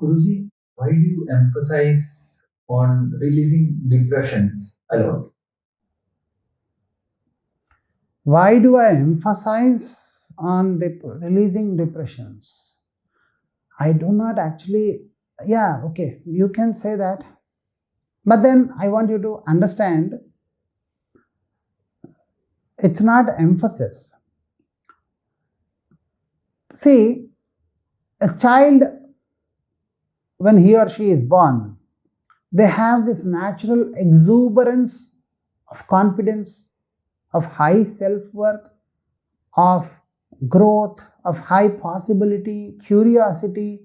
Guruji, why do you emphasize on releasing depressions alone? Why do I emphasize on releasing depressions? I do not actually, yeah, okay, you can say that. But then I want you to understand it's not emphasis. See, a child, when he or she is born, they have this natural exuberance of confidence, of high self worth, of growth, of high possibility, curiosity,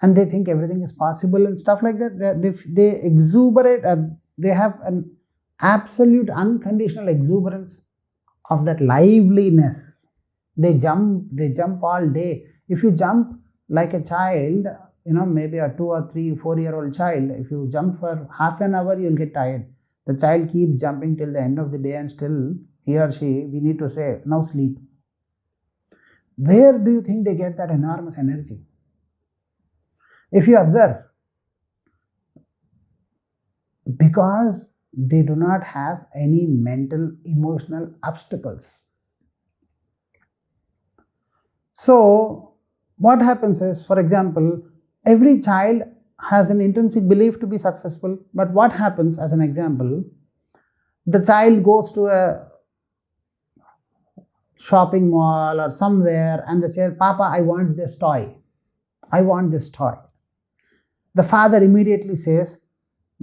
and they think everything is possible and stuff like that. They exuberate, they have an absolute unconditional exuberance of that liveliness. They jump all day. If you jump like a child, maybe a 2 or 3 4 year old child, if you jump for half an hour, you'll get tired. The child keeps jumping till the end of the day, and still he or she, we need to say, now sleep. Where do you think they get that enormous energy? If you observe, because they do not have any mental, emotional obstacles. So, what happens is, for example, every child has an intrinsic belief to be successful, but what happens, as an example, the child goes to a shopping mall or somewhere and they say, Papa, I want this toy. I want this toy. The father immediately says,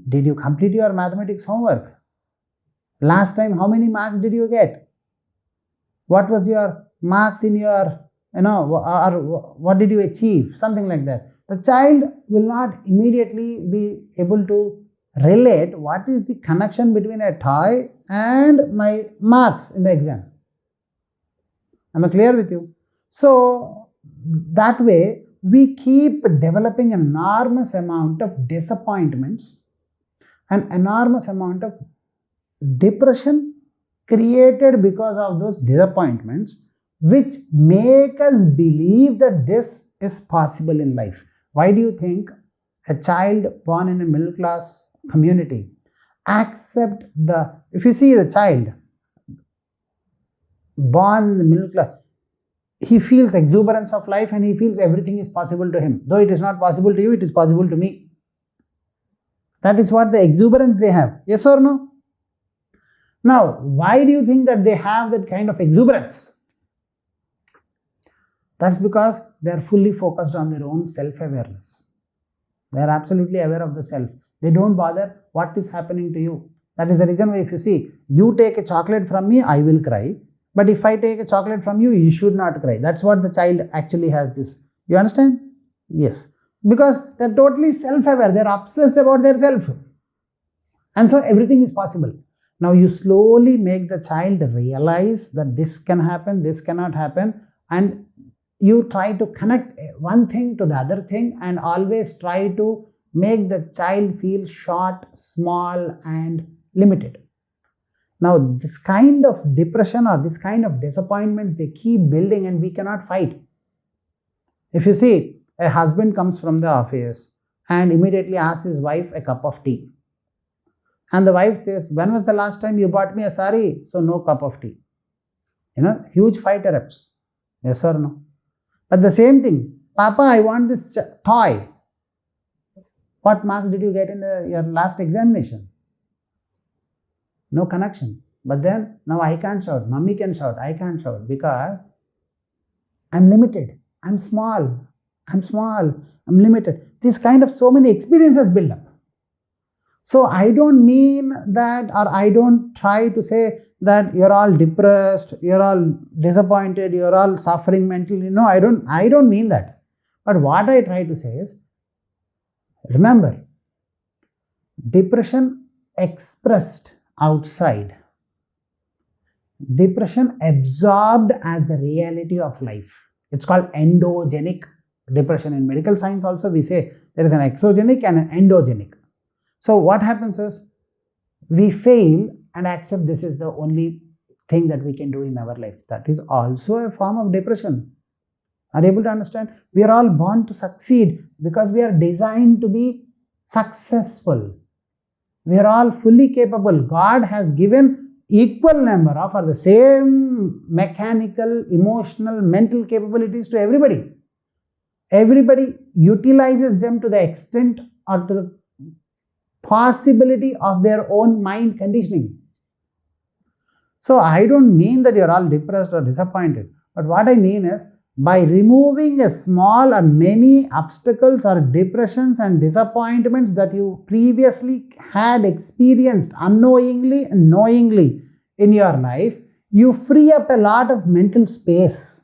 did you complete your mathematics homework? Last time, how many marks did you get? What was your marks in your, or what did you achieve? Something like that. The child will not immediately be able to relate what is the connection between a toy and my marks in the exam. Am I clear with you? So, that way, we keep developing an enormous amount of disappointments, an enormous amount of depression created because of those disappointments, which make us believe that this is possible in life. Why do you think a child born in a middle class community if you see the child born in the middle class, he feels exuberance of life and he feels everything is possible to him. Though it is not possible to you, it is possible to me. That is what the exuberance they have. Yes or no? Now, why do you think that they have that kind of exuberance? That's because they are fully focused on their own self-awareness. They are absolutely aware of the self. They don't bother what is happening to you. That is the reason why, if you see, you take a chocolate from me, I will cry. But if I take a chocolate from you, you should not cry. That's what the child actually has this. You understand? Yes. Because they're totally self-aware. They're obsessed about their self. And so everything is possible. Now you slowly make the child realize that this can happen, this cannot happen, and you try to connect one thing to the other thing and always try to make the child feel short, small, and limited. Now, this kind of depression or this kind of disappointments, they keep building and we cannot fight. If you see, a husband comes from the office and immediately asks his wife a cup of tea. And the wife says, when was the last time you bought me a sari? So no cup of tea. Huge fight erupts. Yes or no? But the same thing, Papa, I want this toy. What marks did you get in your last examination? No connection. But then, now I can't shout. Mummy can shout. I can't shout because I'm limited. I'm small. I'm limited. This kind of so many experiences build up. So I don't mean that, or I don't try to say that you're all depressed, you're all disappointed, you're all suffering mentally. No, I don't mean that. But what I try to say is, remember, depression expressed outside, depression absorbed as the reality of life. It's called endogenic depression. In medical science also we say there is an exogenic and an endogenic. So what happens is, we fail and accept this is the only thing that we can do in our life. That is also a form of depression. Are you able to understand? We are all born to succeed because we are designed to be successful. We are all fully capable. God has given equal number of or the same mechanical, emotional, mental capabilities to everybody. Everybody utilizes them to the extent or to the possibility of their own mind conditioning. So I don't mean that you're all depressed or disappointed, but what I mean is, by removing a small or many obstacles or depressions and disappointments that you previously had experienced unknowingly and knowingly in your life, you free up a lot of mental space.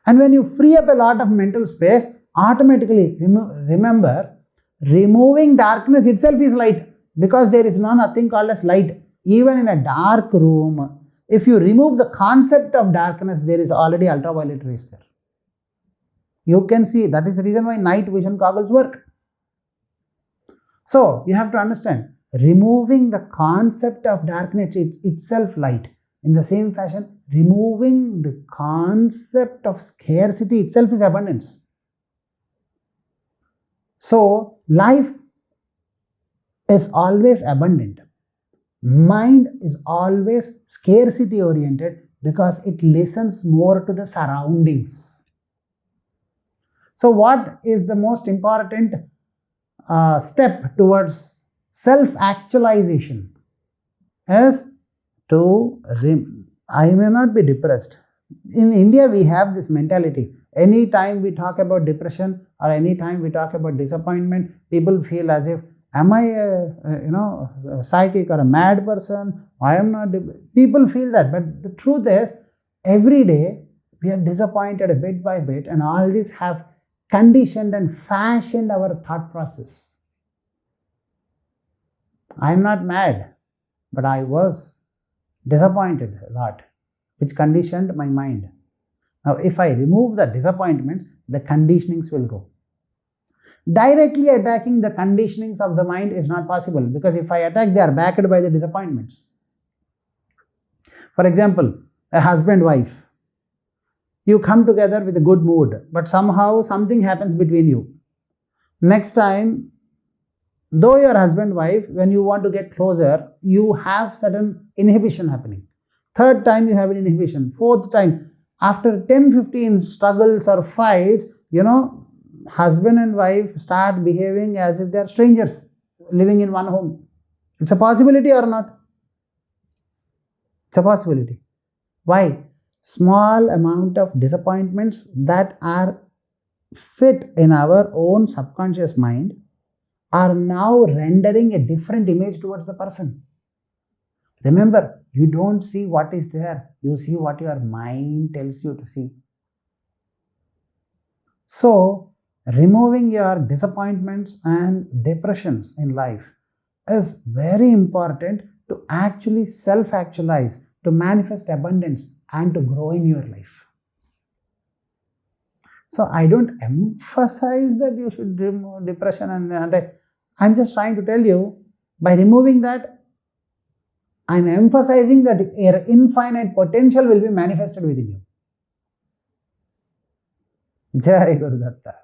And when you free up a lot of mental space, automatically, remember, removing darkness itself is light, because there is nothing called as light. Even in a dark room, if you remove the concept of darkness, there is already ultraviolet rays there. You can see. That is the reason why night vision goggles work. So you have to understand, removing the concept of darkness is itself light. In the same fashion, removing the concept of scarcity itself is abundance. So life is always abundant. Mind is always scarcity oriented because it listens more to the surroundings. So what is the most important step towards self-actualization is to I may not be depressed. In India, we have this mentality. Anytime we talk about depression or anytime we talk about disappointment, people feel as if, am I a psychic or a mad person? I am not. People feel that. But the truth is, every day we are disappointed a bit by bit, and all these have conditioned and fashioned our thought process. I am not mad, but I was disappointed a lot, which conditioned my mind. Now, if I remove the disappointments, the conditionings will go. Directly attacking the conditionings of the mind is not possible, because if I attack, they are backed by the disappointments. For example, a husband-wife. You come together with a good mood, but somehow something happens between you. Next time, though you are husband-wife, when you want to get closer, you have certain inhibition happening. Third time, you have an inhibition. Fourth time, after 10-15 struggles or fights, husband and wife start behaving as if they are strangers living in one home. It's a possibility or not? It's a possibility. Why? Small amount of disappointments that are fit in our own subconscious mind are now rendering a different image towards the person. Remember, you don't see what is there. You see what your mind tells you to see. So, removing your disappointments and depressions in life is very important to actually self-actualize, to manifest abundance and to grow in your life. So I don't emphasize that you should remove depression and I'm just trying to tell you, by removing that, I'm emphasizing that your infinite potential will be manifested within you. Jai Guru Datta.